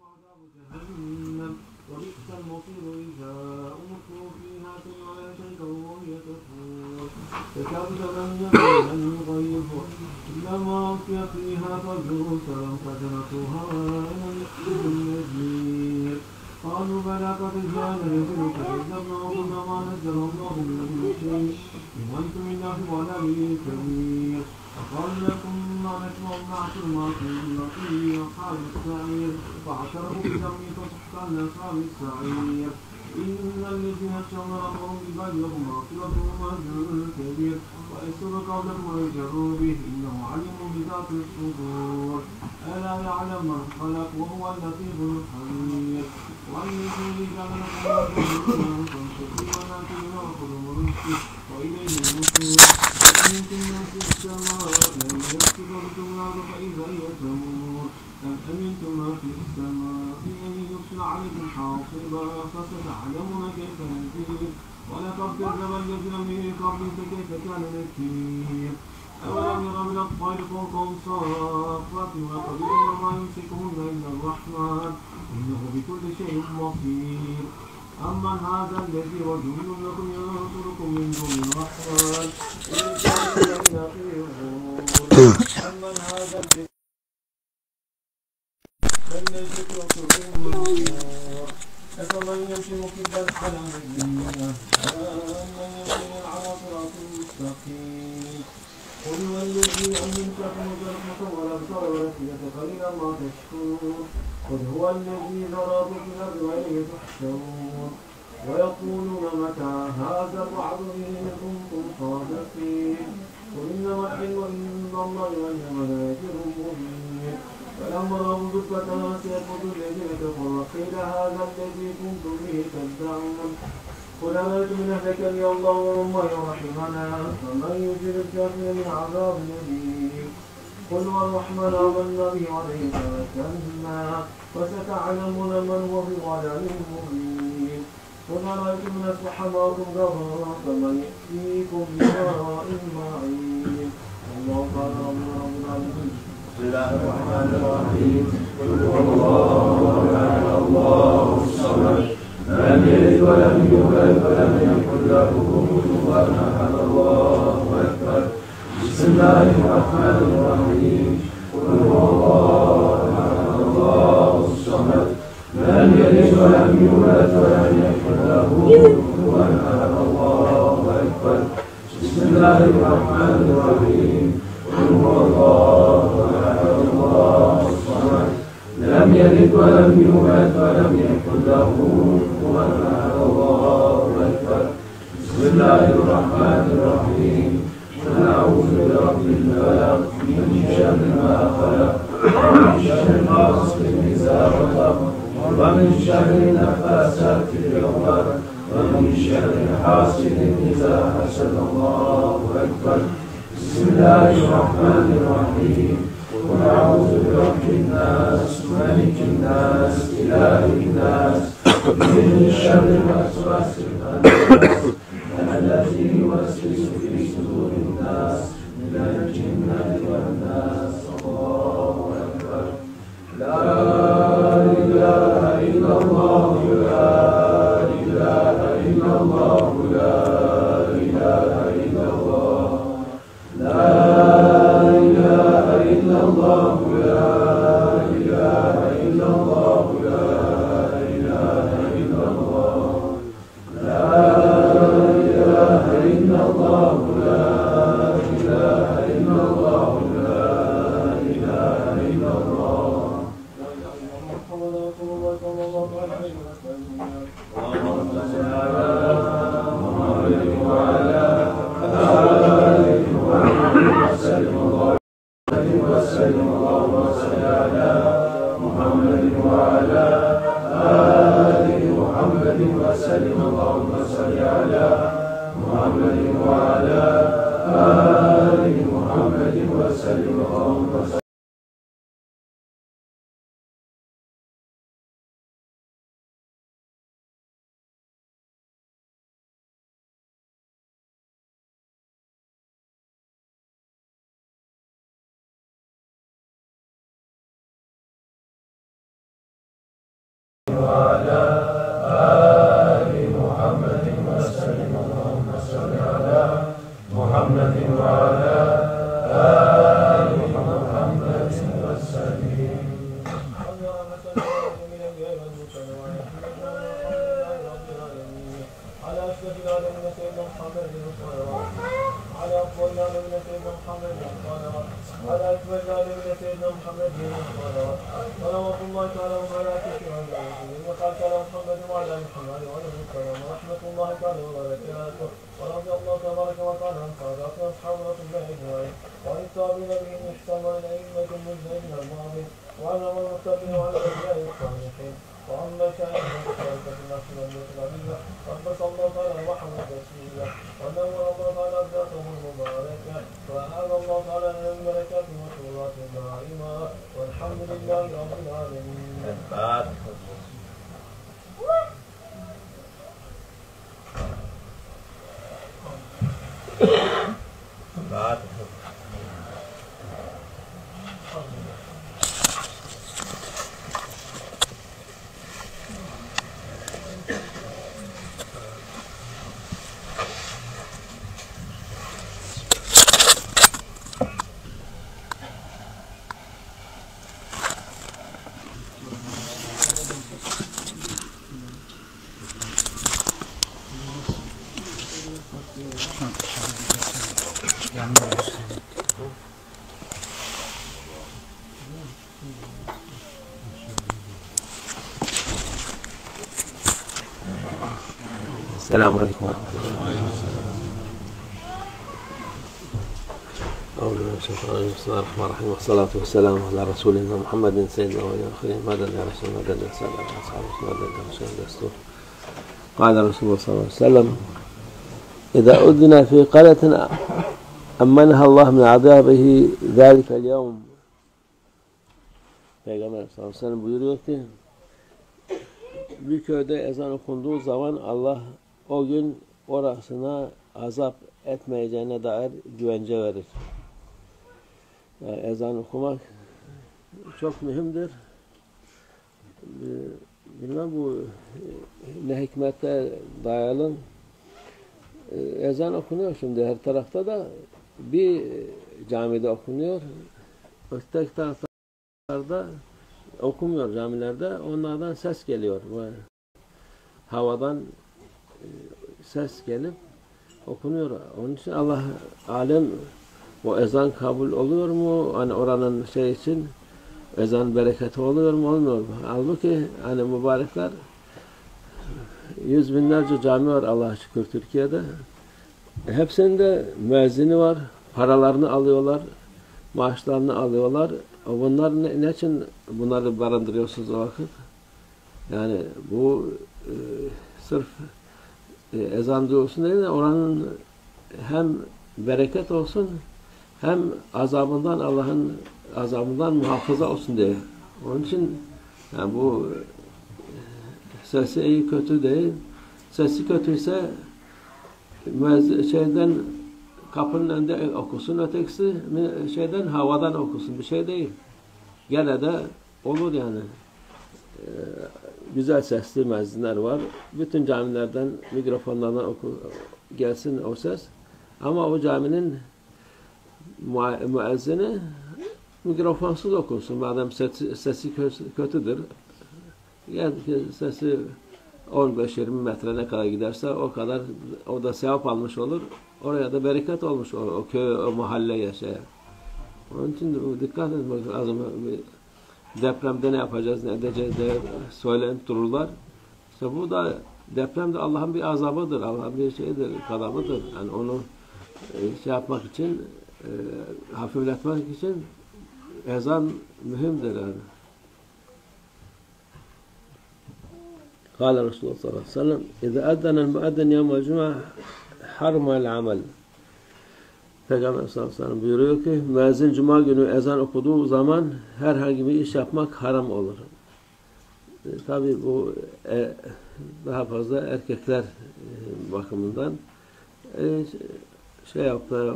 عذاب جهنم وبئس المصير إذا ألقوا فيها ولا شيء وهي تفور تكاد تبين من الغيظ إلا ما ألقي فيها فجر سلام فتركوها وإن يحسب النذير قالوا بلى قد جاءنا نذير فكذبنا وقلنا ما نزل الله من شيء إن أنتم إلا في ضلال كبير وقال لكم ما نسمع نعصر ما كنا فيه أصحاب السعير فاعترفوا بذنبهم فسحقا لأصحاب السعير إن الذين يخشون ربهم بالغيب لهم مغفرة وأجر كبير ويسر قولكم ويجروا به إنه عليم بذات الصدور ألا يعلم من خلق وهو اللطيف الخبير والذي جعل لكم من تنفقوا وناتي وخذوا رزقه وإليه النشور ومنكم من في السماء لن يسكبركم الأرض فإذا هي تمور أم أمنتم ما في السماء أن يرسل عليكم حاصبا فستعلمون كيف نذير ولقد كذب الذين من قبلهم فكيف كان نكير أولم يروا إلى الطير فوقهم صافات وقدير ما يمسكهن إلا الرحمن إنه بكل شيء بصير أمن هذا الذي رجل لكم ينصركم من دون الرحمن إن كان إلا في غرور أمن هذا الذي ينصركم من النار أفمن يمشي مكبا على وجهه أمن يمشي على صراط مستقيم قل هو الذي أنشأكم الجنة والأبصار والأفئدة قليلا ما تشكرون قل هو الذي ذراكم في الأرض وإليه تحشرون ويقولون متى هذا الوعد إن كنتم صادقين قل إنما العلم عند الله وإنما لا يجر مبين فلما رأوا زلفة سيقول الذين كفروا قيل هذا الذي كنتم به تدعون قل أمنتم من أهلك لي الله وما يرحمنا فمن يجير الكافرين من عذاب أليم قل والرحمن آمنا به وعليه توكلنا وستعلمون من هو في ضلال مبين قل أرأيتم من أصبح معكم غفرا فمن يأتيكم بماء معين الله تعالى رب العالمين. بسم الله الرحمن الرحيم. قل هو الله الصمد لم يلد ولم يولد ولم يكن له كفوا أحد الله أكبر. بسم الله الرحمن الرحيم. قل هو الله الصمد لم يلد ولم يولد ولم يكن له كفوا أحد الله أكبر. بسم الله الرحمن الرحيم. قل هو الله الصمد لم يلد ولم يولد ولم يكن له كفوا أحد الله أكبر. بسم الله الرحمن الرحيم. قل أعوذ برب الفلق من شر ما خلق ومن شر غاسق إذا وقب ومن شر النفاثات في العقد ومن شر حاسد إذا حسد. الله أكبر. بسم الله الرحمن الرحيم. قل أعوذ برب الناس ملك الناس إله الناس من شر الوسواس الخناس الذي يوسوس في صدور الناس من الجنة والناس. الله أكبر. لا إله إلا الله لا إله إلا الله لا إله إلا الله لا إله إلا الله لا إله إلا الله لا إله إلا الله لا إله إلا الله لا إله إلا الله لا إله إلا الله. محمد رسول الله صلى الله عليه وسلم. اللهم صل على محمد وعلى آله محمد وسلم. وسلم. اللهم صل على محمد وعلى آل محمد وسلم. اللهم صل على محمد وعلى آل محمد وسلم. اللهم صل وعلى آل محمد وسلم اللهم صل على محمد وعلى آل محمد وسلم على أشرف العالمين سيدنا محمد الصلوات على أفضل العالمين سيدنا محمد الصلوات على أكبر العالمين سيدنا محمد الصلوات صلوات الله تعالى وملائكته وملائكته وقال تعالى محمد وعلى محمد وعلى السلام ورحمة الله تعالى وبركاته ورضي الله تبارك وتعالى عن سادات أصحاب رسول الله أجمعين وعن التابعين بهم إحسان والأئمة المجتهدين الماضين وعن المتقين وعلى الأولياء الصالحين وعن مشايخنا وشركة الناس والمسلمين قدس الله تعالى وحمد رسوله ونور الله تعالى أبداته المباركة وأعاد الله تعالى من الملكات والصورات الدائمة والحمد لله رب العالمين. السلام عليكم ورحمة الله. أعوذ بالله من الشيطان الرجيم. بسم الله الرحمن الرحيم والصلاة والسلام على رسولنا محمد سيدنا والآخرين مدد يا رسول مدد يا سلام يا أصحاب مدد يا رسول دستور. قال رسول الله صلى الله عليه وسلم إذا أذن في قرية أمنها الله من عذابه ذلك اليوم. Peygamber sallallahu aleyhi ve sellem buyuruyor ki bir köyde ezan okunduğu zaman Allah o gün orasına azap etmeyeceğine dair güvence verir. Yani ezan okumak çok mühimdir. Bilmem bu ne hikmete dayalı. Ezan okunuyor şimdi her tarafta da bir camide okunuyor. Öteki taraflarda okunmuyor camilerde. Onlardan ses geliyor. Havadan ses gelip okunuyor. Onun için Allah alem o ezan kabul oluyor mu? Hani oranın şey için ezan bereketi oluyor mu? Olmuyor mu? Halbuki hani mübarekler yüz binlerce cami var Allah'a şükür Türkiye'de. Hepsinde müezzini var. Paralarını alıyorlar. Maaşlarını alıyorlar. Bunlar ne için bunları barındırıyorsunuz o vakit? Yani bu sırf ezan duyulsun değil de oranın hem bereket olsun hem azabından Allah'ın azabından muhafaza olsun diye. Onun için yani bu sesi iyi kötü değil. Sesi kötüyse şeyden kapının önünde okusun, ötekisi şeyden havadan okusun. Bir şey değil. Gene de olur yani. Güzel sesli müezzinler var. Bütün camilerden, mikrofonlardan gelsin o ses. Ama o caminin müezzini mikrofonsuz okunsun. Madem sesi kötüdür. Yani sesi 15-20 metre ne kadar giderse o kadar o da sevap almış olur. Oraya da bereket olmuş olur. O köy, o mahalleye şeye. Onun için dikkat etmek lazım. Depremde ne yapacağız, ne edeceğiz diye söyleyip dururlar. İşte bu da deprem de Allah'ın bir azabıdır. Allah'ın bir şeydir, kadamıdır. Yani onu şey yapmak için, hafifletmek için ezan mühimdir yani. Kâle Resulullah sallallahu aleyhi ve sellem İzâ eddenen müedden yevmel cuma harmel amel. Peygamber sallallahu aleyhi ve sellem buyuruyor ki müezzin cuma günü ezan okuduğu zaman herhangi bir iş yapmak haram olur. Tabi bu daha fazla erkekler bakımından şey yaptı,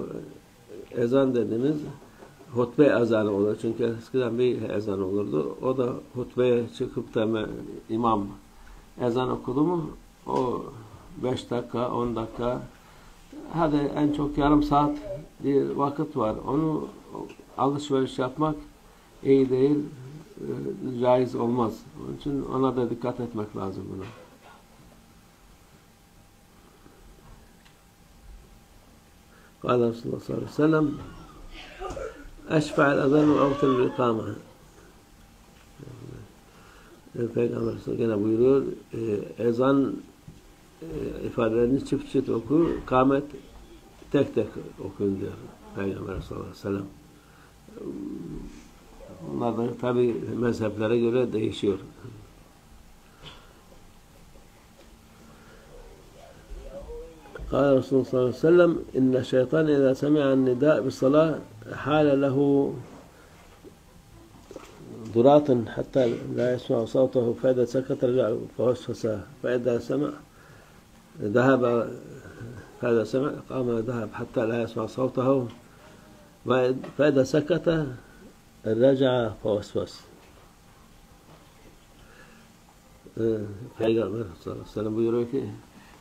ezan dediğimiz hutbe ezanı olur. Çünkü eskiden bir ezan olurdu. O da hutbeye çıkıp da imam ezan okudu mu o 5 dakika, 10 dakika, hadi en çok yarım saat bir vakit var. Onu alışveriş yapmak iyi değil, caiz olmaz. Onun için ona da dikkat etmek lazım buna. Kâle Resulullah sallallahu aleyhi ve sellem eşfa'el ezan ve avtel ikame. Peygamber gene buyuruyor, ezan ifadelerini çift çift oku, kâmet tek tek okuyun diyor Peygamber sallallahu aleyhi ve sellem. Bunlar da tabi mezheplere göre değişiyor. قال رسول الله صلى الله عليه وسلم إن الشيطان إذا سمع النداء بالصلاة حال له ضراط حتى لا يسمع صوته فإذا سكت رجع فوسوسه فإذا سمع ذهب فإذا سمع قام ذهب حتى لا يسمع صوته فإذا سكت رجع فوسوس. Peygamber sallallahu aleyhi ve sellem buyuruyor ki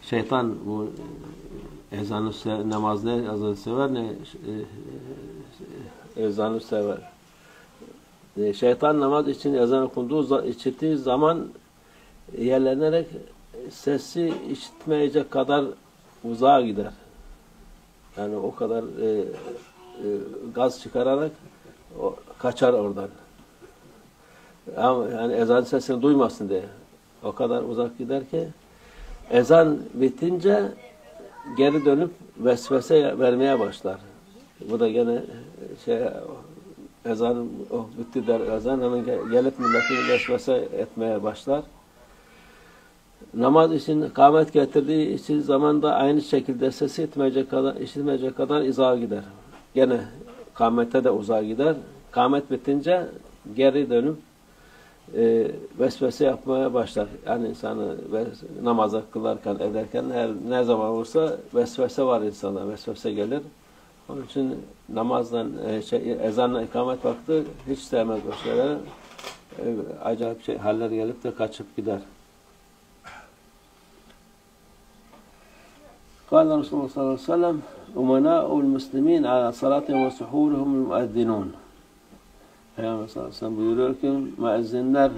şeytan bu ezanı namaz ne ezanı sever ne ezanı sever. Şeytan namaz için ezan okunduğu işittiği zaman yerlenerek sesi işitmeyecek kadar uzağa gider. Yani o kadar gaz çıkararak kaçar oradan. Yani ezan sesini duymasın diye. O kadar uzak gider ki ezan bitince geri dönüp vesvese vermeye başlar. Bu da gene ezan bitti der ezan hemen gelip milleti vesvese etmeye başlar. Namaz için kâmet getirdiği için zamanda aynı şekilde sesi işitmeyecek kadar uzağa gider. Gene kâmete de uzağa gider. Kâmet bitince geri dönüp vesvese yapmaya başlar. Yani insanı namaza kılarken, ederken ne zaman olursa vesvese var insana, vesvese gelir. Onun için namazdan, ezanla ikamet vakti hiç sevmez o şeyler. Acayip haller gelip de kaçıp gider. Kâle Resulullah sallallahu aleyhi ve sellem umenâ'ul muslimîn alâ salâtihim ve suhûrihum müeddinûn. Peygamber sallallahu aleyhi ve sellem buyuruyor ki müezzinler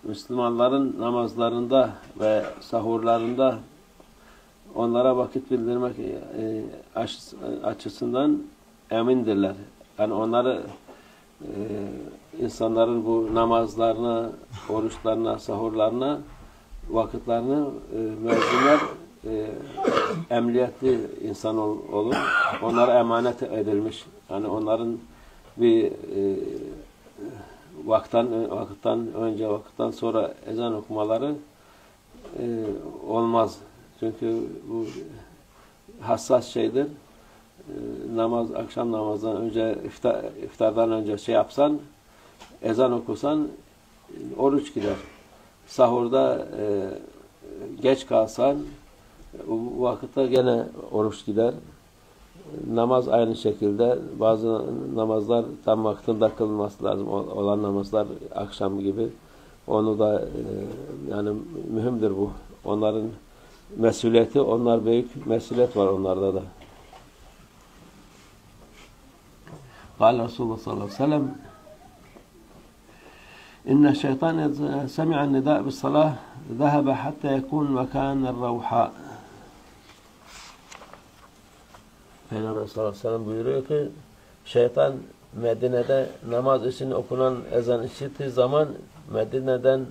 Müslümanların namazlarında ve sahurlarında onlara vakit bildirmek açısından emindirler. Yani onları insanların bu namazlarına, oruçlarına, sahurlarına, vakitlerini müezzinler emniyetli insan olur. Onlara emanet edilmiş. Yani onların bir vakitten önce, vakitten sonra ezan okumaları olmaz. Çünkü bu hassas şeydir. Namaz, akşam namazdan önce, iftardan önce yapsan, ezan okusan, oruç gider. Sahurda geç kalsan, bu vakitte gene oruç gider. Namaz aynı şekilde. Bazı namazlar tam vaktinde kılınması lazım olan namazlar akşam gibi. Onu da yani mühimdir bu. Onların mesuliyeti, onlar büyük mesuliyet var onlarda da. Kâle Resulullah sallallahu aleyhi ve sellem İnne şeytan semi'an nida' bis salah zahaba hatta yekun mekâner ravhâ. Peygamber sallallahu aleyhi ve sellem buyuruyor ki şeytan Medine'de namaz için okunan ezan işittiği zaman Medine'den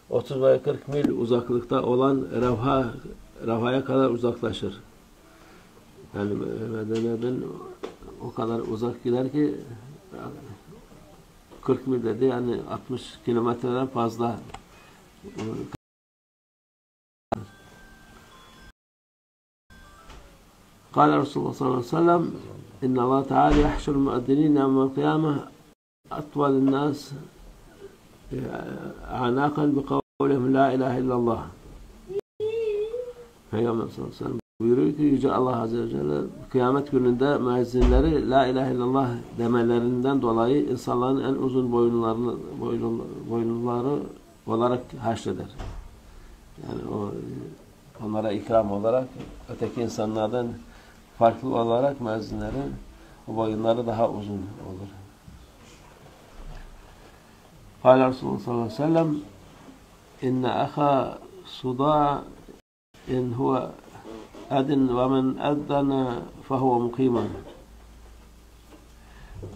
30 veya 40 mil uzaklıkta olan Ravha'ya kadar uzaklaşır. Yani Medine'den o kadar uzak gider ki 40 mil dedi yani 60 kilometreden fazla. Kâle Resulullah sallallahu aleyhi ve sellem İnne Allah Teala yahşur müeddinîne yevmel kıyâmeh atvalin nâs anâkan bi kavlihim la ilahe illallah. Peygamber sallallahu aleyhi ve sellem buyuruyor ki Yüce Allah Azze ve Celle kıyamet gününde müezzinleri la ilahe illallah demelerinden dolayı insanların en uzun boyunları olarak haşreder. Yani onlara ikram olarak öteki insanlardan farklı olarak müezzinlerin o boyunları daha uzun olur. Kâle Resulullah sallallahu aleyhi ve sellem inne ahâ suda in huve adin ve men eddana fehuve mukiman.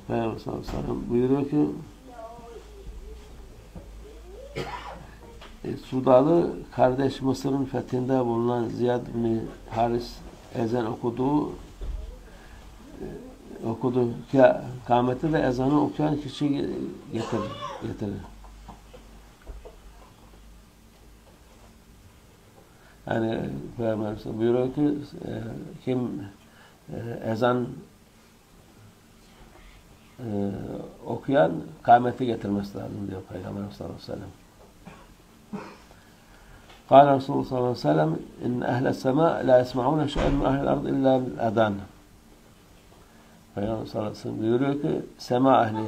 Peygamber sallallahu aleyhi ve sellem buyuruyor ki Sudalı kardeş Mısır'ın fethinde bulunan Ziyad bin Haris ezan okudu ki kâmette de ezanı okuyan kişi getirir. Yani Peygamber buyuruyor ki kim ezan okuyan kâmeti getirmesi lazım diyor Peygamber sallallahu aleyhi ve sellem. قال رسول الله صلى الله عليه وسلم إن أهل السماء لا يسمعون شيئا من أهل الأرض إلا الأذان. Peygamber sallallahu aleyhi ve sellem buyuruyor ki sema ehli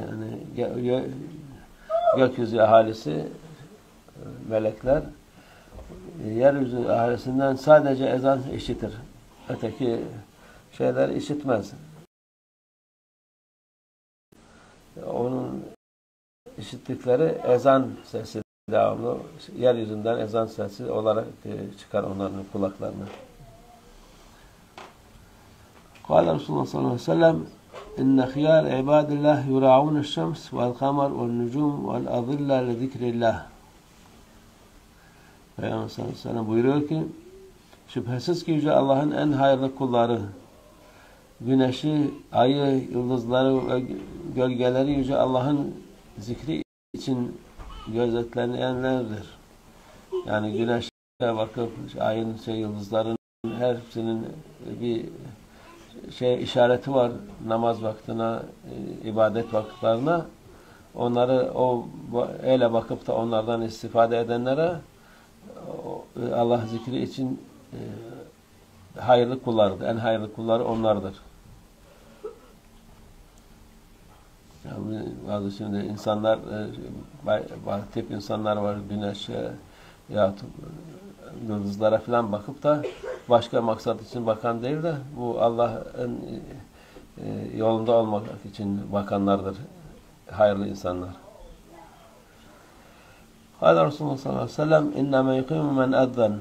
yani gökyüzü ahalisi melekler yeryüzü ahalisinden sadece ezan işitir. Öteki şeyler işitmez. Onun işittikleri ezan sesi devamlı yeryüzünden ezan sesi olarak çıkar onların kulaklarına. Kâle Resulullah sallallahu aleyhi ve sellem inne khiyâr ibâdillah yurâ'ûne'ş-şems vel-kamer vel-nucûm vel-azilla li-zikrillah. Peygamber sallallahu aleyhi ve sellem buyuruyor ki şüphesiz ki Yüce Allah'ın en hayırlı kulları güneşi, ayı, yıldızları ve gölgeleri Yüce Allah'ın zikri için gözetlenenlerdir. Yani güneşe bakıp ayın, yıldızların hepsinin bir işareti var namaz vaktine, ibadet vakitlerine. Onları öyle bakıp da onlardan istifade edenlere Allah zikri için hayırlı kullardır. En hayırlı kulları onlardır. Yani bazı şimdi insanlar, bazı tip insanlar var, güneşe ya yıldızlara falan bakıp da başka maksat için bakan değil de bu Allah'ın yolunda olmak için bakanlardır, hayırlı insanlar. Kâle Resulullah sallallahu aleyhi ve sellem inneme yukimu men edden.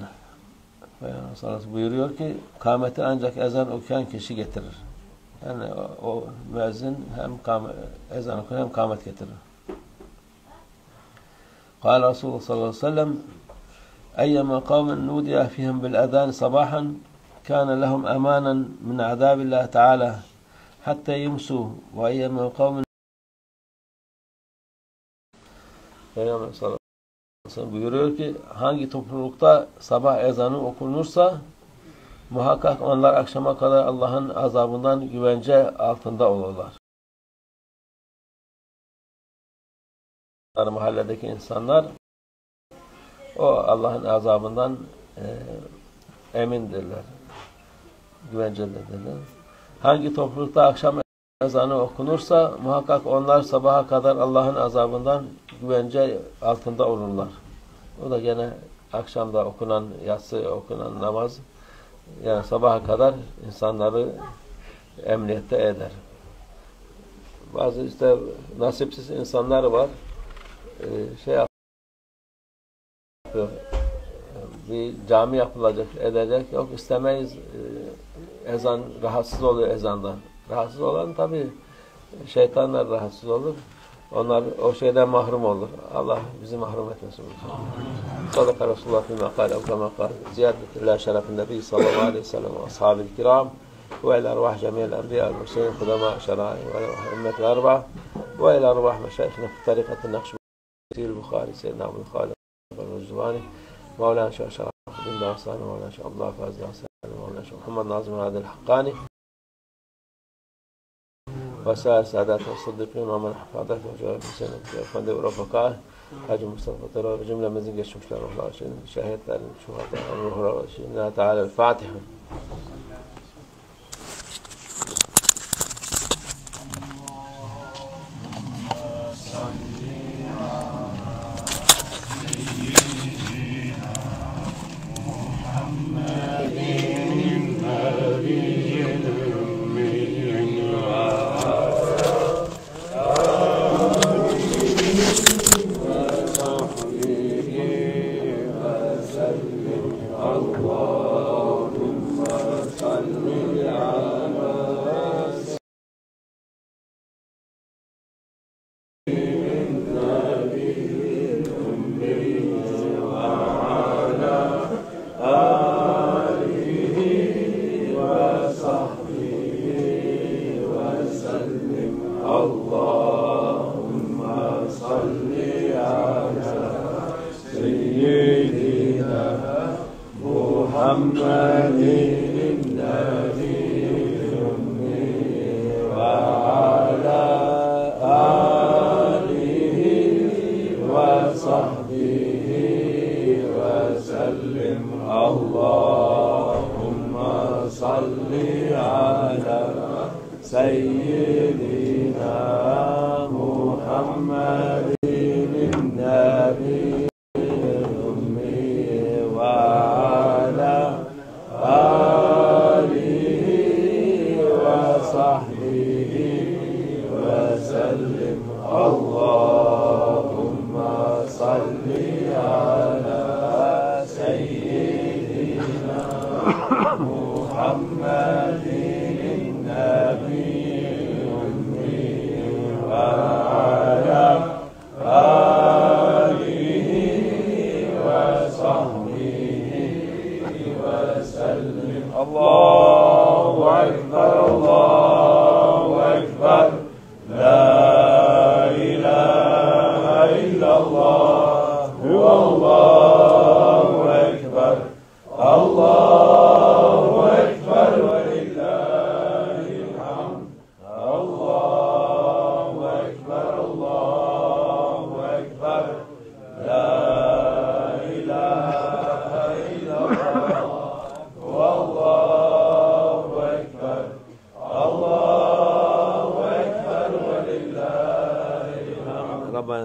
Peygamber sallallahu aleyhi ve sellem buyuruyor ki kâmeti ancak ezan okuyan kişi getirir. Yani o müezzin hem ezan okur hem kâmet getirir. Kâle Resulullah sallallahu aleyhi ve sellem eyyemâ kavmen nudiye fihim bil ezân sabâhan kâne lehum emânen min azâbillâhi teâlâ hatta yumsû ve eyyemâ kavmen Peygamber sallallahu aleyhi ve sellem buyuruyor ki hangi toplulukta sabah ezanı okunursa muhakkak onlar akşama kadar Allah'ın azabından güvence altında olurlar. Mahalledeki insanlar o Allah'ın azabından emindirler. Güvencededirler. Hangi toplulukta akşam ezanı okunursa muhakkak onlar sabaha kadar Allah'ın azabından güvence altında olurlar. O da gene akşamda okunan, yatsı okunan namaz yani sabaha kadar insanları emniyette eder. Bazı işte nasipsiz insanlar var. Yapıyor. Bir cami yapılacak, edecek. Yok istemeyiz. Ezan rahatsız oluyor ezandan. Rahatsız olan tabii şeytanlar rahatsız olur. Onlar o şeyden mahrum olur. Allah bizi mahrum etmesin. Sadaka Resulullah fîmâ kâle ev kemâ kâle ziyâdetillah şerefin nebî sallallahu aleyhi ve sellem ve ashâbil kirâm ve ilâ arvâh cemî'l enbiyâ'l murselîn kudemâ şerâ'i ve ilâ ümmetil arba'a ve ilâ arvâh meşâyikhina fi tarîkatin nakşibendî'l Bukhari seyyidina Abdül Hâlik el-Rüzvâni Mawlana Sheikh Şerâfuddîn Dâsâni Mawlana Sheikh Abdullah Fâz Dâsâni Mawlana Sheikh Muhammed Nazım Adil Hakkâni وسائر سادات الصديقين ومن حفظته وجاء في سنة efendi ve rafakâh Hacı Mustafa Tara ve cümlemizin geçmişler ruhlar için şehitlerin şuhada ruhlar için Allah Teala Fatiha.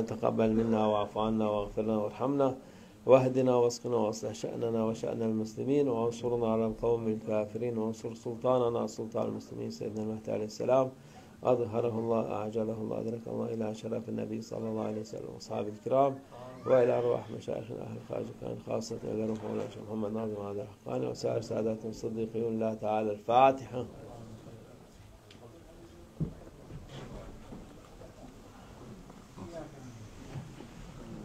تقبل منا واعف عنا واغفر لنا وارحمنا واهدنا واسقنا واصلح شأننا وشأن المسلمين وانصرنا على القوم الكافرين وانصر سلطاننا سلطان المسلمين سيدنا المهدي عليه السلام أظهره الله أعجله الله أدرك الله إلى شرف النبي صلى الله عليه وسلم وأصحابه الكرام وإلى أرواح مشايخنا أهل خارج كان خاصة إلى روح مولانا شيخ محمد ناظم هذا الحقاني وسائر سادات الصديقين الله تعالى. الفاتحة.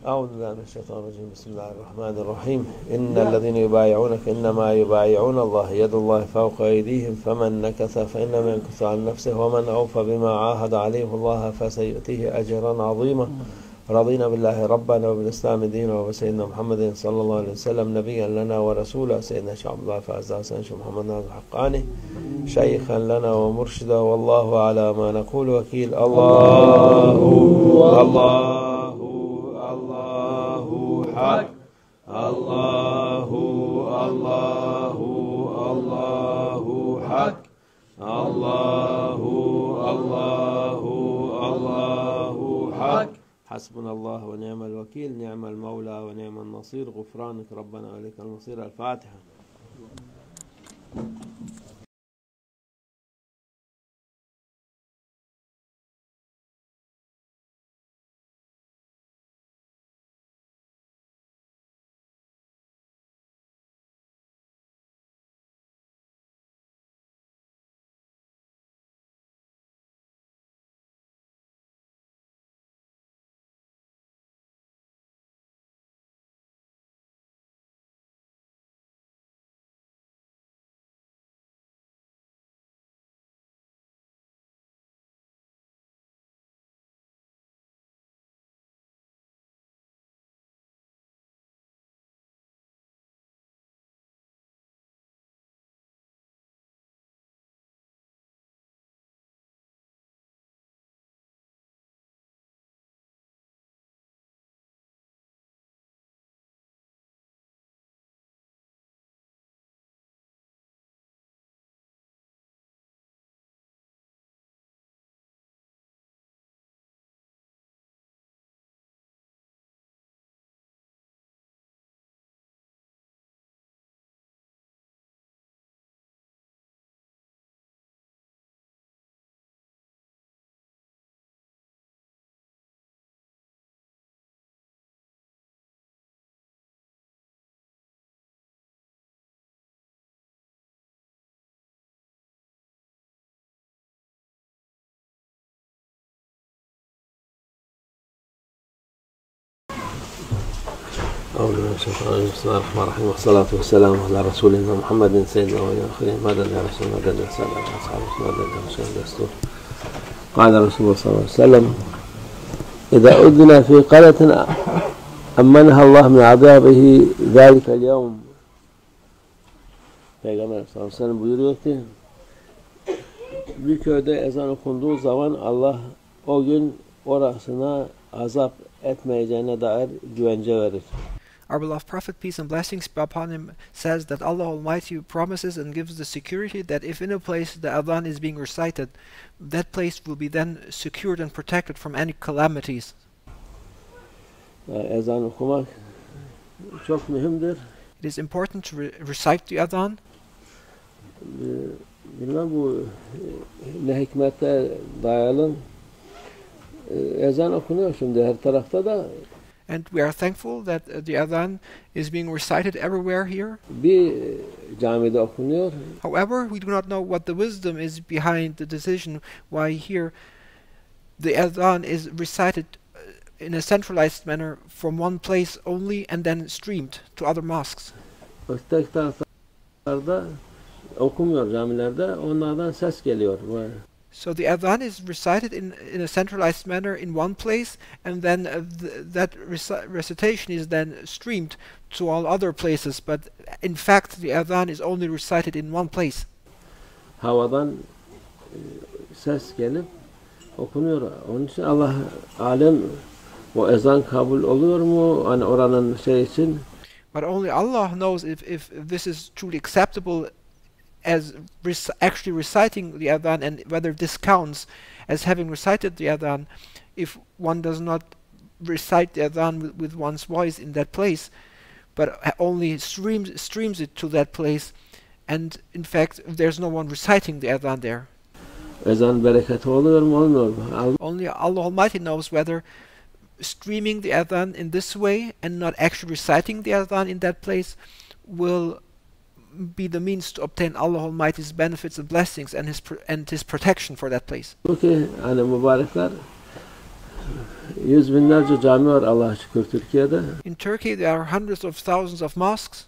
أعوذ بالله من الشيطان الرجيم. بسم الله الرحمن الرحيم. إن الذين يبايعونك إنما يبايعون الله يد الله فوق أيديهم فمن نكث فإنما ينكث عن نفسه ومن أوفى بما عاهد عليه الله فسيؤتيه أجرا عظيما. رضينا بالله ربنا وبالإسلام دينا وبسيدنا محمد صلى الله عليه وسلم نبيا لنا ورسولا. سيدنا شيخ عبد الله فاز حسن شيخ محمد ناظم الحقاني شيخا لنا ومرشدا والله على ما نقول وكيل. الله الله حق. الله الله الله حق. الله الله الله حق. حسبنا الله ونعم الوكيل نعم المولى ونعم النصير غفرانك ربنا عليك المصير. الفاتحة. أعوذ بالله من الشيطان الرجيم. بسم الله الرحمن الرحيم والصلاة والسلام على رسولنا محمد سيدنا وآخرين مدد يا رسول مدد يا سلام يا أصحاب مدد يا رسول دستور. قال رسول الله صلى الله عليه وسلم: إذا أذن في قرية أمنها الله من عذابه ذلك اليوم. Peygamber sallallahu aleyhi ve sellem buyuruyor ki, bir köyde ezan okunduğu zaman Allah o gün orasına azap etmeyeceğine dair güvence verir. Our beloved Prophet, peace and blessings be upon him, says that Allah Almighty promises and gives the security that if in a place the adhan is being recited, that place will be then secured and protected from any calamities. Ezan okumak çok mühimdir. It is important to recite the adhan. Bilmem bu ne hikmete dayalı. Ezan okunuyor şimdi her tarafta da. And we are thankful that the adhan is being recited everywhere here. Bir camide okunuyor. However, we do not know what the wisdom is behind the decision why here the adhan is recited in a centralized manner from one place only and then streamed to other mosques. Öteki taraflarda okumuyor camilerde. Onlardan ses geliyor. So the adhan is recited in a centralized manner in one place, and then that recitation is then streamed to all other places. But in fact, the adhan is only recited in one place. Havadan ses gelip okunuyor. Onun için Allah alem o ezan kabul oluyor mu? Hani oranın şey için. But only Allah knows if this is truly acceptable as actually reciting the adhan, and whether this counts as having recited the adhan if one does not recite the adhan with one's voice in that place, but only streams it to that place, and in fact there's no one reciting the adhan there. Ezan bereketi oluyor mu olmuyor mu? Only Allah Almighty knows whether streaming the adhan in this way and not actually reciting the adhan in that place will be the means to obtain Allah Almighty's benefits and blessings and His protection for that place. Çünkü hani mübarekler yüz binlerce cami var Allah'a şükür Türkiye'de. In Turkey there are hundreds of thousands of mosques.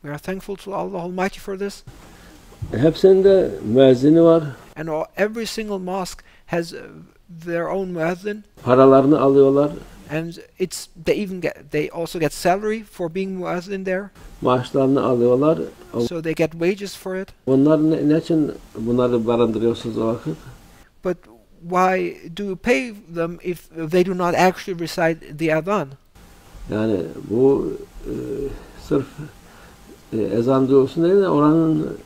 We are thankful to Allah Almighty for this. Hepsinde müezzini var. And every single mosque has their own muezzin. Paralarını alıyorlar. And they also get salary for being muezzin there. Maaşlarını alıyorlar. So they get wages for it. Onlar ne için bunları barındırıyorsunuz o vakit? But why do you pay them if they do not actually recite the adhan? Yani bu sırf ezan duyulsun değil de oranın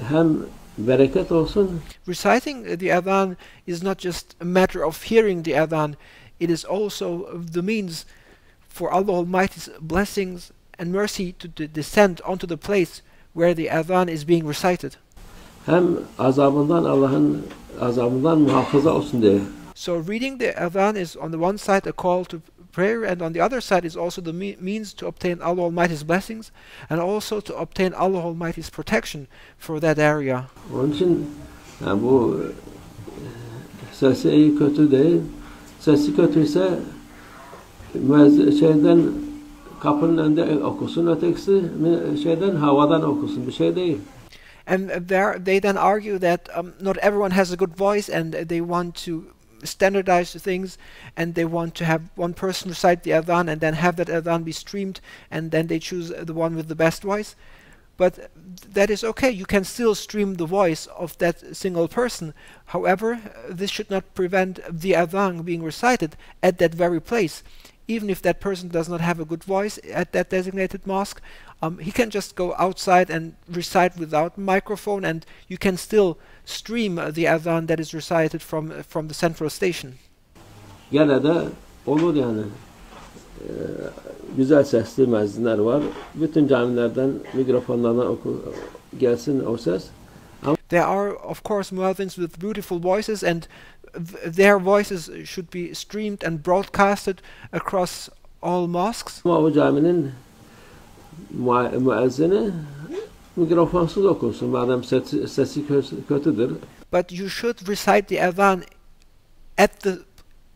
hem bereket olsun. Reciting the adhan is not just a matter of hearing the adhan, it is also the means for Allah Almighty's blessings and mercy to descend onto the place where the adhan is being recited. Hem Allah'ın azabından muhafaza olsun diye. So reading the adhan is on the one side a call to prayer, and on the other side is also the means to obtain Allah Almighty's blessings and also to obtain Allah Almighty's protection for that area. Onun için yani bu sesi iyi kötü değil. Sesi kötüyse şeyden kapının önünde okusun, ötekisi şeyden havadan okusun, bir şey değil. And they then argue that not everyone has a good voice, and they want to standardize things, and they want to have one person recite the adhan and then have that adhan be streamed, and then they choose the one with the best voice. But that is okay, you can still stream the voice of that single person. However, this should not prevent the adhan being recited at that very place. Even if that person does not have a good voice at that designated mosque, he can just go outside and recite without microphone, and you can still stream the adhan that is recited from the central station. Gene de olur yani. Güzel sesli müezzinler var. Bütün camilerden, mikrofonlardan gelsin o ses. There are of course muezzins with beautiful voices, and their voices should be streamed and broadcasted across all mosques. Ama o caminin müezzini mikrofonsuz okunsun madem sesi kötüdür. But you should recite the adhan at the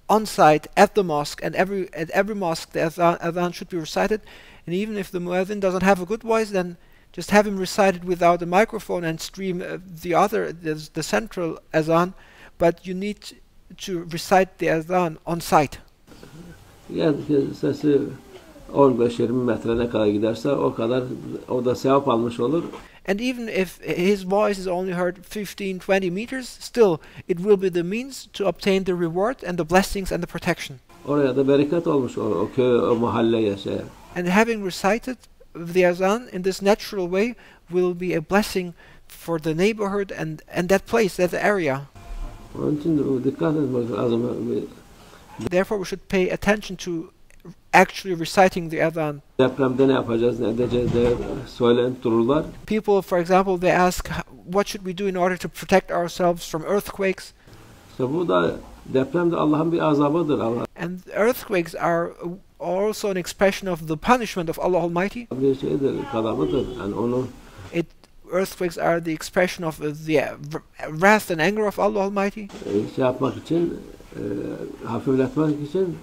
on site at the mosque, and at every mosque the adhan should be recited. And even if the muezzin doesn't have a good voice, then just have him recite it without a microphone and stream the central adhan, but you need to recite the adhan on site. Yani sesi 15-20 metre ne kadar giderse o kadar o da sevap almış olur. And even if his voice is only heard 15-20 meters, still it will be the means to obtain the reward and the blessings and the protection. Oraya da bereket olmuş o köy, o mahalle yaşaya. And having recited the azan in this natural way will be a blessing for the neighborhood and that place, that area. Onun için dikkat etmek lazım. Therefore we should pay attention to actually reciting the adhan. Depremde ne yapacağız, ne edeceğiz diye söylenip dururlar. People, for example, they ask, what should we do in order to protect ourselves from earthquakes? İşte bu da deprem de Allah'ın bir azabıdır. And earthquakes are also an expression of the punishment of Allah Almighty. Bir şeydir, kalamıdır. Yani onu Earthquakes are the expression of the wrath and anger of Allah Almighty. Şey yapmak için, hafifletmek için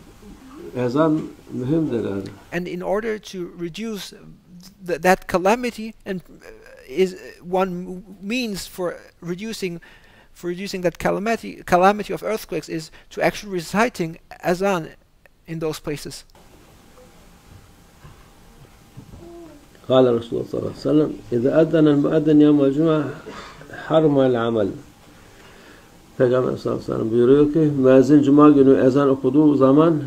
ezan mühimdir yani. And in order to reduce that calamity, and is one means for reducing that calamity of earthquakes is to actually reciting azan in those places. قال رسول الله صلى الله عليه وسلم إذا أذن المؤذن يوم الجمعة حرم العمل. Peygamber sallallahu aleyhi ve sellem buyuruyor ki müezzin cuma günü ezan okuduğu zaman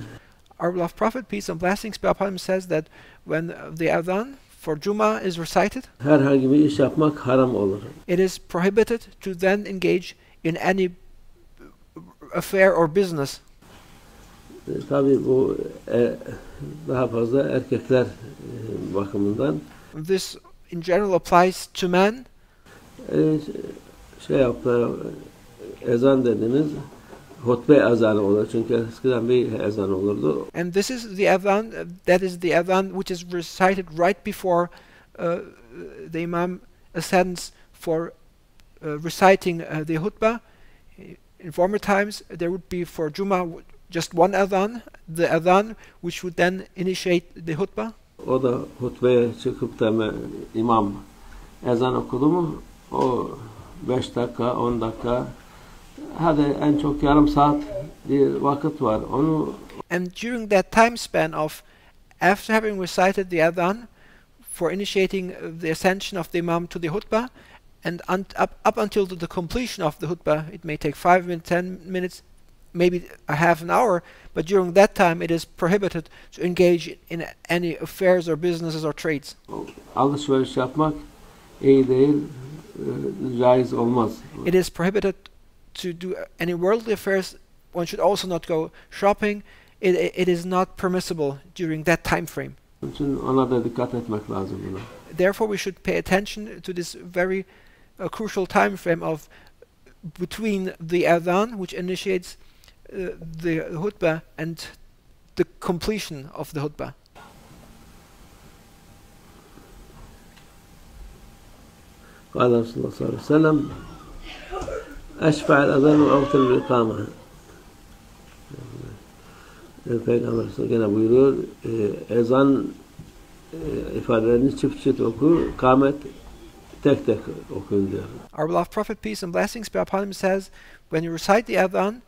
Our beloved Prophet, peace and blessings be upon him, says that when the adhan for Juma is recited, herhangi bir iş yapmak haram olur. It is prohibited to then engage in any affair or business. Tabii bu daha fazla erkekler bakımından. This in general applies to men. Şey yaptı, ezan dediniz, hutbe ezanı olur çünkü eskiden bir ezan olurdu. And this is the adhan, that is the adhan which is recited right before the imam ascends for reciting the hutbah. In former times there would be for Juma just one adhan, the adhan which would then initiate the hutbah. O da hutbeye çıkıp da imam ezan okudu mu o 5 dakika 10 dakika hadi en çok yarım saat bir vakit var. Onu And during that time span of after having recited the adhan for initiating the ascension of the imam to the hutbah, and up until the completion of the hutbah, it may take 5 minutes, 10 minutes, maybe a half an hour, but during that time it is prohibited to engage in any affairs or businesses or trades. Alışveriş yapmak iyi değil, caiz olmaz. It is prohibited to do any worldly affairs. One should also not go shopping. It is not permissible during that time frame. Onun için ona da dikkat etmek lazım buna. Therefore we should pay attention to this very crucial time frame of between the adhan, which initiates the hutbah, and the completion of the hutbah. قال رسول الله صلى الله عليه وسلم أشفع الأذان وأوتر الإقامة. Peygamber gene buyuruyor ezan ifadelerini çift çift oku, kâmet tek tek okuyun diyor. Our beloved Prophet, peace and blessings be upon him, says, when you recite the adhan,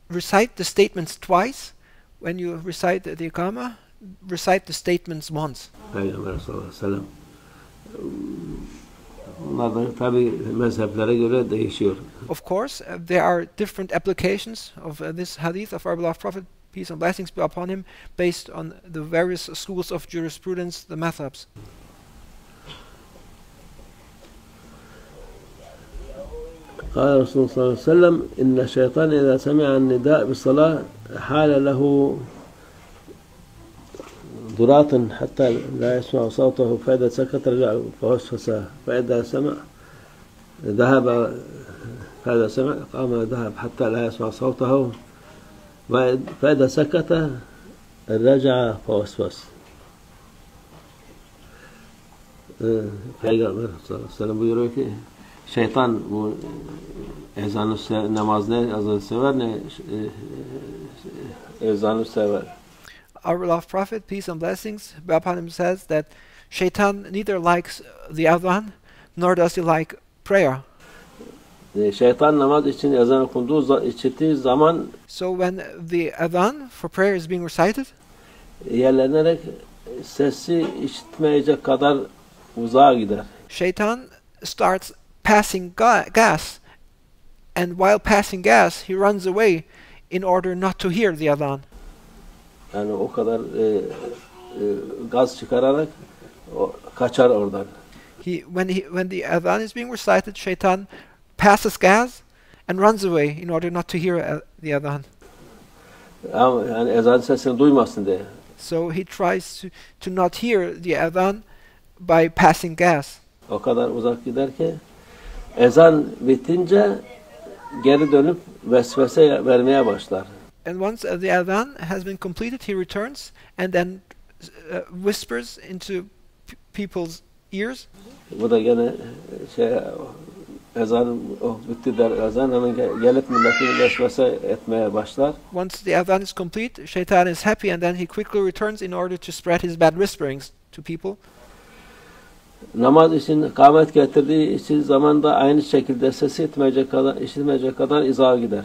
recite the statements twice. When you recite the iqamah, recite the statements once. Peygamber sallallahu aleyhi ve sellem. Bunlar da tabi mezheplere göre değişiyor. Of course, there are different applications of this hadith of our beloved Prophet, peace and blessings be upon him, based on the various schools of jurisprudence, the madhabs. قال رسول الله صلى الله عليه وسلم إن الشيطان إذا سمع النداء بالصلاة حال له ضراط حتى لا يسمع صوته فإذا سكت رجع فوسوس فإذا سمع ذهب فإذا سمع قام ذهب حتى لا يسمع صوته فإذا سكت رجع فوسوس. Peygamber sallallahu aleyhi ve sellem buyuruyor ki şeytan bu Namaz ne ezanı sever ne ezanı sever. Our beloved Prophet, peace and blessings be upon him, says that Shaitan neither likes the adhan nor does he like prayer. Şeytan namaz için ezan okunduğu işittiği zaman So when the adhan for prayer is being recited, yerlenerek sesi işitmeyecek kadar uzağa gider. Shaitan starts passing gas, and while passing gas, he runs away in order not to hear the adhan. Yani o kadar gaz çıkararak kaçar oradan. When the adhan is being recited, Shaitan passes gas and runs away in order not to hear the adhan. Yani ezan sesini duymasın diye. So he tries to not hear the adhan by passing gas. O kadar uzak gider ki ezan bitince geri dönüp vesvese vermeye başlar. And once the adhan has been completed, he returns and then whispers into people's ears. Bu da gene ezan bitti der ezan hemen gelip milleti vesvese etmeye başlar. Once the adhan is complete, Shaitan is happy and then he quickly returns in order to spread his bad whisperings to people. Namaz için kâmet getirdiği için zamanda aynı şekilde sesi işitmeyecek kadar izağa gider.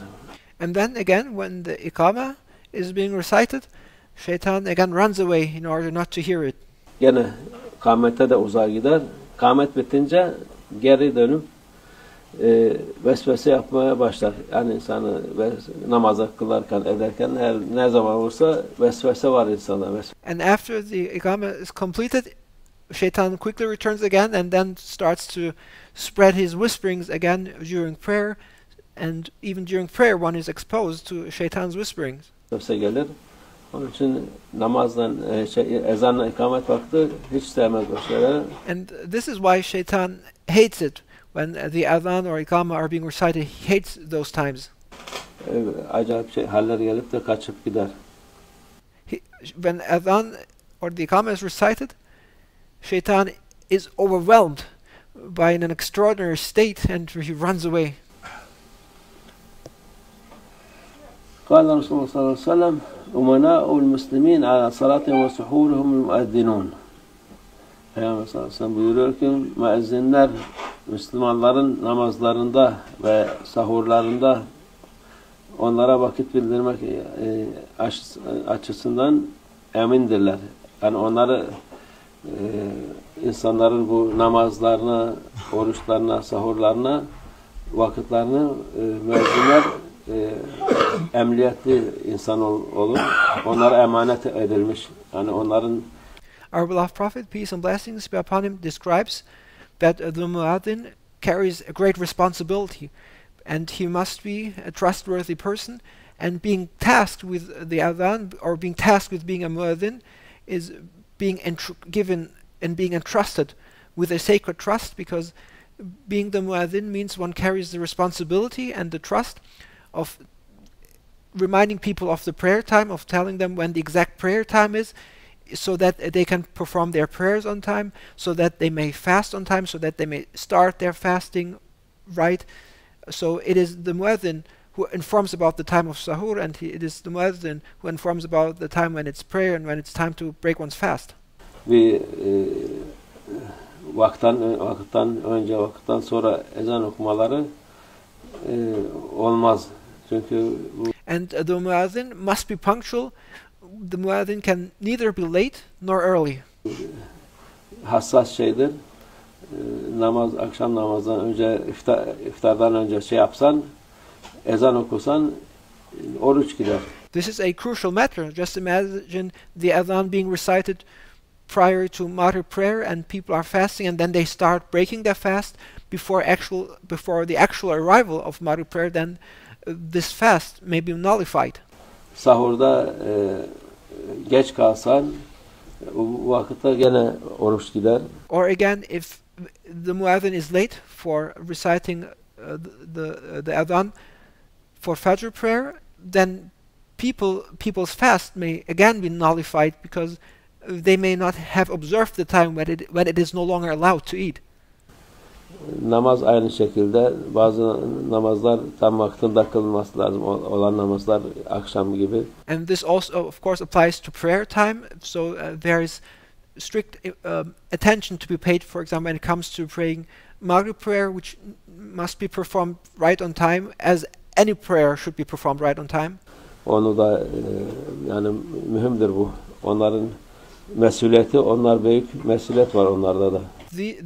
And then again, when the iqamah is being recited, Shaitan again runs away in order not to hear it. Gene kâmete de uzağa gider. Kâmet bitince geri dönüp vesvese yapmaya başlar. Yani insanı namaza kılarken ederken ne zaman olursa vesvese var insana. And after the iqamah is completed, Shaitan quickly returns again and then starts to spread his whisperings again during prayer, and even during prayer one is exposed to Shaitan's whisperings. Vesvese gelir. Onun için namazdan ezanla ikamet vakti hiç sevmez o şeyleri. And this is why Shaitan hates it when the adhan or iqamah are being recited. He hates those times. Acayip haller gelip de kaçıp gider. When adhan or the iqamah is recited, Shaitan is overwhelmed by an extraordinary state and he runs away. قال رسول الله صلى الله عليه وسلم أمناء المسلمين على صلاتهم وسحورهم المؤذنون. Peygamber sallallahu aleyhi ve sellem buyuruyor ki müezzinler Müslümanların namazlarında ve sahurlarında onlara vakit bildirmek açısından emindirler. Yani onları insanların bu namazlarına, oruçlarına, sahurlarına, vakitlerini müezzinler emniyetli insan olur. Onlara emanet edilmiş. Yani onların Our beloved Prophet, peace and blessings be upon him, describes that the muaddin carries a great responsibility, and he must be a trustworthy person, and being tasked with the adhan, or being tasked with being a muaddin, is being given and being entrusted with a sacred trust, because being the muaddin means one carries the responsibility and the trust of reminding people of the prayer time, of telling them when the exact prayer time is, so that they can perform their prayers on time, so that they may fast on time, so that they may start their fasting right. So it is the muezzin who informs about the time of sahur, and it is the muezzin who informs about the time when it's prayer and when it's time to break one's fast. Bir vakitten önce, vakitten sonra ezan okumaları olmaz. Çünkü and the muezzin must be punctual. The muezzin can neither be late nor early. Hassas şeydir. Namaz, akşam namazdan önce, iftardan önce yapsan, ezan okusan, oruç gider. This is a crucial matter. Just imagine the adhan being recited prior to Maghrib prayer, and people are fasting, and then they start breaking their fast before the actual arrival of Maghrib prayer. Then this fast may be nullified. Sahurda geç kalsan o vakitte gene oruç gider. Or again, if the muezzin is late for reciting the adhan for Fajr prayer, then people's fast may again be nullified, because they may not have observed the time when it is no longer allowed to eat. Namaz aynı şekilde. Bazı namazlar tam vaktinde kılınması lazım olan namazlar akşam gibi. And this also, of course, applies to prayer time. So there is strict attention to be paid, for example, when it comes to praying Maghrib prayer, which must be performed right on time, as any prayer should be performed right on time. Onu da yani mühimdir bu. Onların mesuliyeti, onlar büyük mesuliyet var onlarda da.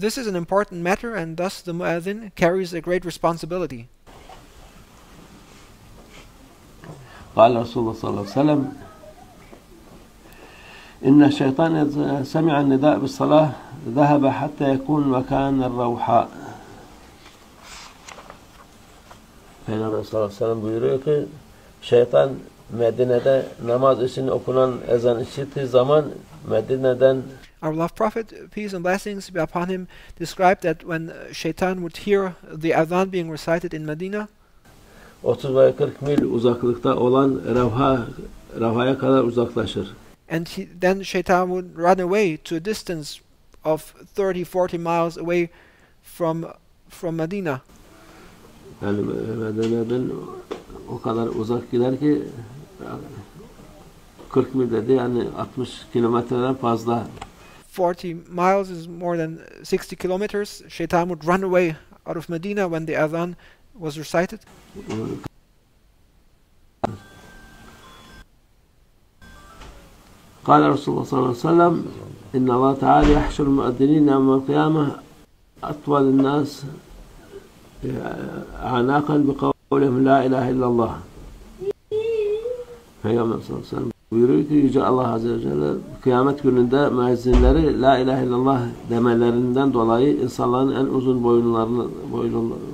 This is an important matter, and thus the muezzin carries a great responsibility. قال رسول الله صلى الله عليه وسلم إن الشيطان إذا سمع النداء بالصلاة ذهب حتى يكون مكان الروحاء. Peygamber sallallahu aleyhi ve sellem buyuruyor ki şeytan Medine'de namaz için okunan ezan işittiği zaman Medine'den Our beloved Prophet, peace and blessings be upon him, described that when Shaitan would hear the adhan being recited in Medina, 30 veya 40 mil uzaklıkta olan Ravha'ya kadar uzaklaşır. and then Shaitan would run away to a distance of 30-40 miles away from Medina. Yani Medine'den o kadar uzak gider ki 40 mil dedi, yani 60 kilometreden fazla. 40 miles is more than 60 kilometers. Shaitan would run away out of Medina when the adhan was recited. قال رسول الله صلى الله عليه وسلم إن الله تعالى يحشر المؤذنين يوم القيامة أطول الناس أعناقا بقولهم لا إله إلا الله. Peygamber sallallahu aleyhi ve sellem buyuruyor ki Yüce Allah Azze ve Celle kıyamet gününde müezzinleri la ilahe illallah demelerinden dolayı insanların en uzun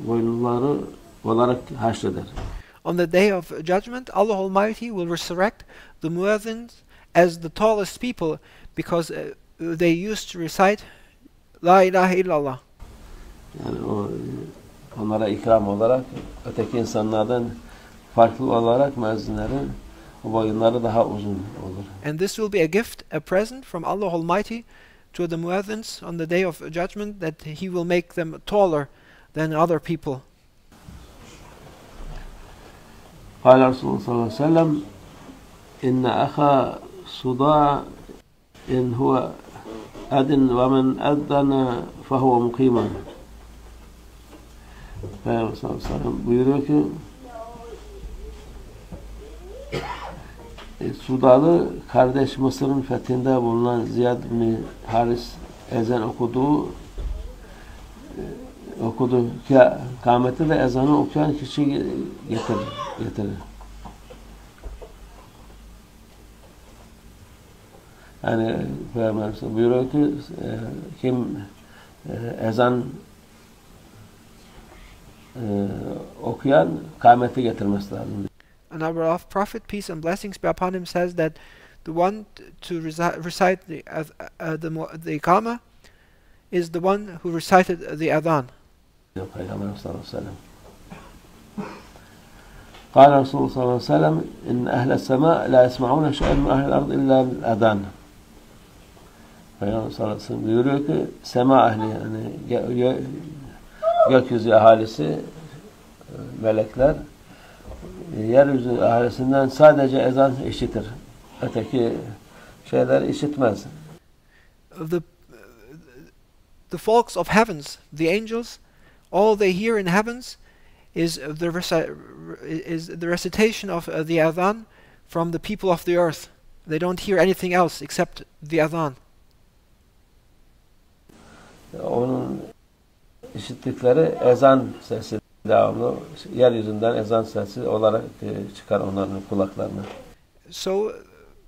boyunları olarak haşreder. On the day of judgment, Allah Almighty will resurrect the muezzins as the tallest people because they used to recite La ilahe illallah. Yani onlara ikram olarak öteki insanlardan farklı olarak müezzinlerin o boyunları daha uzun olur. And this will be a gift, a present from Allah Almighty to the muezzins on the day of judgment, that He will make them taller than other people. قال رسول الله صلى الله عليه وسلم إن أخا صداع إن هو أذن ومن أذن فهو مقيم. Peygamber sallallahu aleyhi ve sellem buyuruyor ki Sudalı kardeş Mısır'ın fethinde bulunan Ziyad bin Haris ezan okudu ki kâmette de ezanı okuyan kişi getirir. Yani Peygamber buyuruyor ki kim ezan okuyan kâmeti getirmesi lazım. And our beloved Prophet, peace and blessings be upon him, says that the one to recite the Iqamah is the one who recited the Adhan. Peygamber sallallahu aleyhi ve sellem. قال رسول الله صلى الله عليه وسلم إن أهل السماء لا يسمعون شيئا من أهل الأرض إلا الأذان. Peygamber sallallahu aleyhi ve sellem buyuruyor ki sema ehli, yani gökyüzü ahalisi, melekler yeryüzü ahalisinden sadece ezan işitir. Öteki şeyler işitmez. The folks of heavens, the angels, all they hear in heavens is the recitation of the adhan from the people of the earth. They don't hear anything else except the adhan. Onun işittikleri ezan sesi, devamlı yeryüzünden ezan sesi olarak çıkar onların kulaklarına. So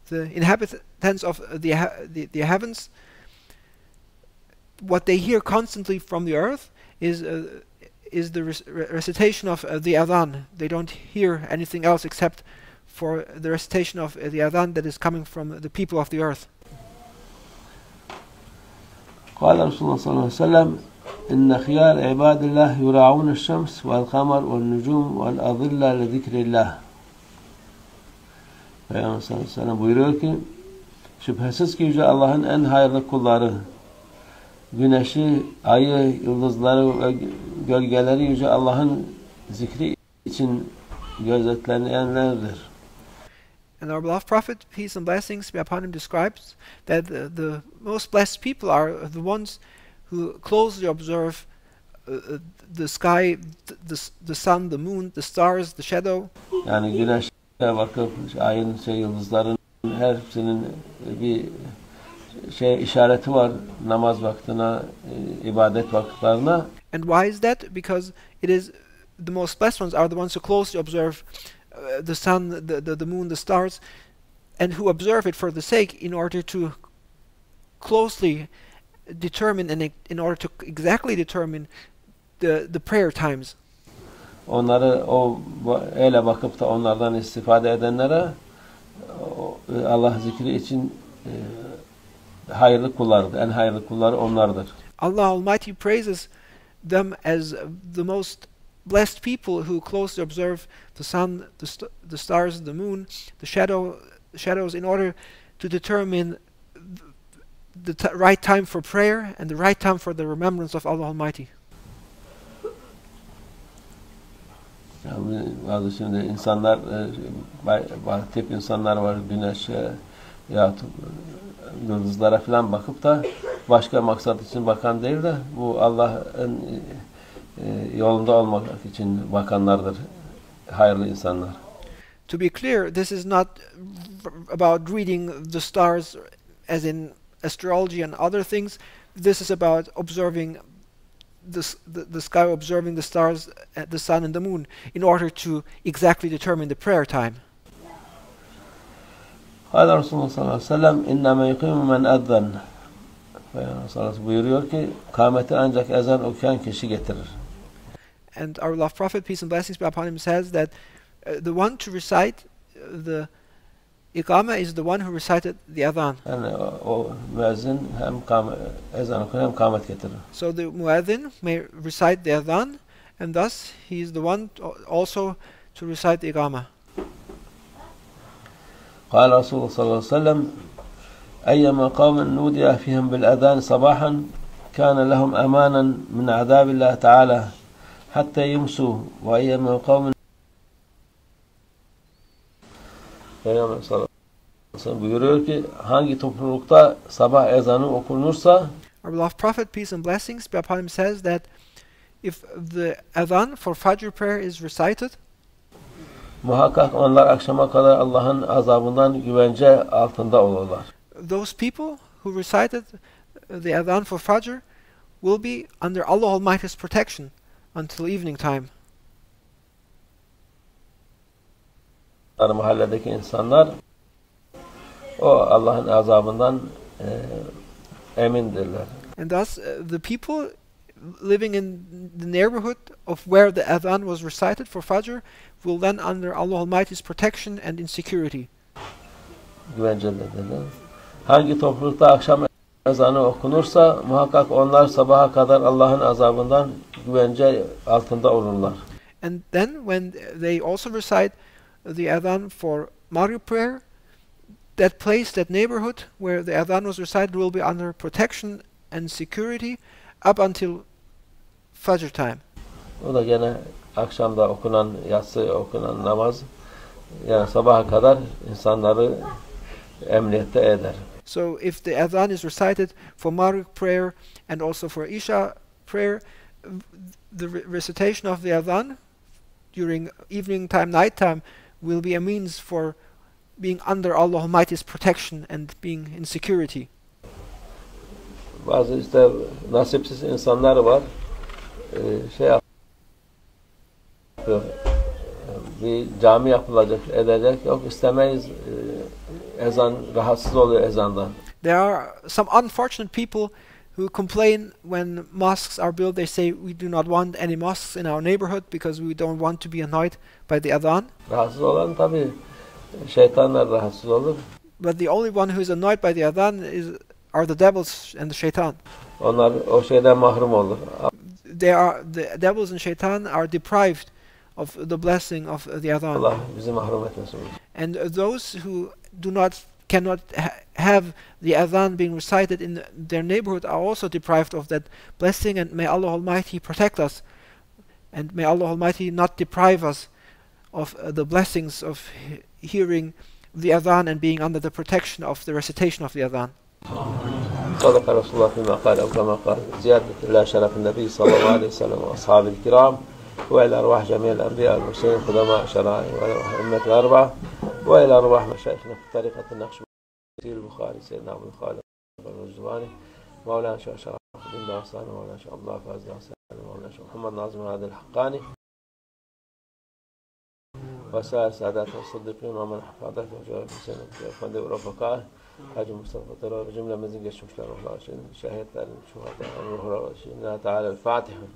the inhabitants of the heavens, what they hear constantly from the earth is the recitation of the adhan. They don't hear anything else except for the recitation of the adhan that is coming from the people of the earth. قال رسول الله صلى الله عليه وسلم إن خيار عباد الله يراعون الشمس والقمر والنجوم والأظلة لذكر الله. Peygamber sallallahu aleyhi ve sellem buyuruyor ki şüphesiz ki Yüce Allah'ın en hayırlı kulları güneşi, ayı, yıldızları ve gölgeleri Yüce Allah'ın zikri için gözetlenenlerdir. And our beloved Prophet, peace and blessings be upon him, describes that the most blessed people are the ones who closely observe the sky, the sun, the moon, the stars, the shadow. Yani güneşe bakıp ayın, yıldızların hepsinin bir işareti var namaz vaktine, ibadet vakitlerine. And why is that? Because it is the most blessed ones are the ones who closely observe the sun, the moon, the stars, and who observe it for the sake in order to closely determine and in order to exactly determine the prayer times. Onları öyle bakıp da onlardan istifade edenlere Allah zikri için hayırlı kullardır. En hayırlı kulları onlardır. Allah Almighty praises them as the most blessed people who closely observe the sun, the stars, the moon, the shadows in order to determine the right time for prayer and the right time for the remembrance of Allah Almighty. Yani bazı şimdi insanlar, tip insanlar var, güneşe ya yıldızlara falan bakıp da başka maksat için bakan değil de bu Allah'ın yolunda olmak için bakanlardır, hayırlı insanlar. To be clear, this is not about reading the stars as in astrology and other things. This is about observing the sky, observing the stars, the sun and the moon in order to exactly determine the prayer time. Kâle Resulullah sallallahu aleyhi ve sellem inneme yukimu men ezzan. Resulullah buyuruyor ki kâmeti ancak ezan okuyan kişi getirir. And our beloved Prophet, peace and blessings be upon him, says that the one to recite the iqama is the one who recited the adhan. Yani o müezzin hem ezan okur hem kâmet getirir. So the muezzin may recite the adhan, and thus he is the one also to recite the iqama. قال رسول الله صلى الله عليه وسلم أيما قوم نودي فيهم بالأذان صباحا كان لهم أمانا من عذاب الله تعالى حتى يمسوا وأيما قوم Peygamber sallallahu aleyhi ve sellem buyuruyor ki hangi toplulukta sabah ezanı okunursa Our beloved Prophet, peace and blessings be upon him, says that if the adhan for Fajr prayer is recited, muhakkak onlar akşama kadar Allah'ın azabından güvence altında olurlar. those people who recited the adhan for Fajr will be under Allah Almighty's protection until evening time. Mahalledeki insanlar o Allah'ın azabından emindirler. And thus the people living in the neighborhood of where the adhan was recited for Fajr will then under Allah Almighty's protection and in security. Güvencelidirler. Hangi toplulukta akşam ezanı okunursa muhakkak onlar sabaha kadar Allah'ın azabından güvence altında olurlar. And then when they also recite the adhan for Maghrib prayer, that place, that neighborhood where the adhan was recited will be under protection and security up until Fajr time. O da gene akşamda okunan, yatsı okunan namaz yani sabaha kadar insanları emniyette eder. So if the adhan is recited for Maghrib prayer and also for Isha prayer, the recitation of the adhan during evening time, night time will be a means for being under Allah Almighty's protection and being in security. Bazı işte nasipsiz insanlar var. Şey yapıyor. Bir cami yapılacak, edecek. Yok istemeyiz. Ezan rahatsız oluyor ezandan. There are some unfortunate people who complain when mosques are built. They say we do not want any mosques in our neighborhood because we don't want to be annoyed by the adhan. Rahatsız olan tabii şeytanlar rahatsız olur. But the only one who is annoyed by the adhan are the devils and the shaitan. Onlar o şeyden mahrum olur. The devils and shaitan are deprived of the blessing of the adhan. Allah bizi mahrum etmesin. And those who do not cannot have the adhan being recited in their neighborhood are also deprived of that blessing, and may Allah Almighty protect us, and may Allah Almighty not deprive us of the blessings of hearing the adhan and being under the protection of the recitation of the adhan. صدق رسول الله فيما قال أو كما قال زيادة الله شرف النبي صلى الله عليه وسلم وأصحابه الكرام وإلى أرواح جميع الأنبياء والمرسلين قدماء شرائع وإلى أرواح الأئمة الأربعة وإلى أرواح مشايخنا في طريقة النقشبندي البخاري سيدنا أبو الخالد الرجواني مولانا شيخ شرف الدين داصاني مولانا شيخ الله فاز داصاني مولانا شيخ محمد ناظم عادل الحقاني وسائر سادات الصديقين ومن حفظته وجواب سنة فندق ورفقائه حاج مصطفى طلال بجملة من زنقة شمشلان الله شهيد شهداء الشهداء الله تعالى الفاتحة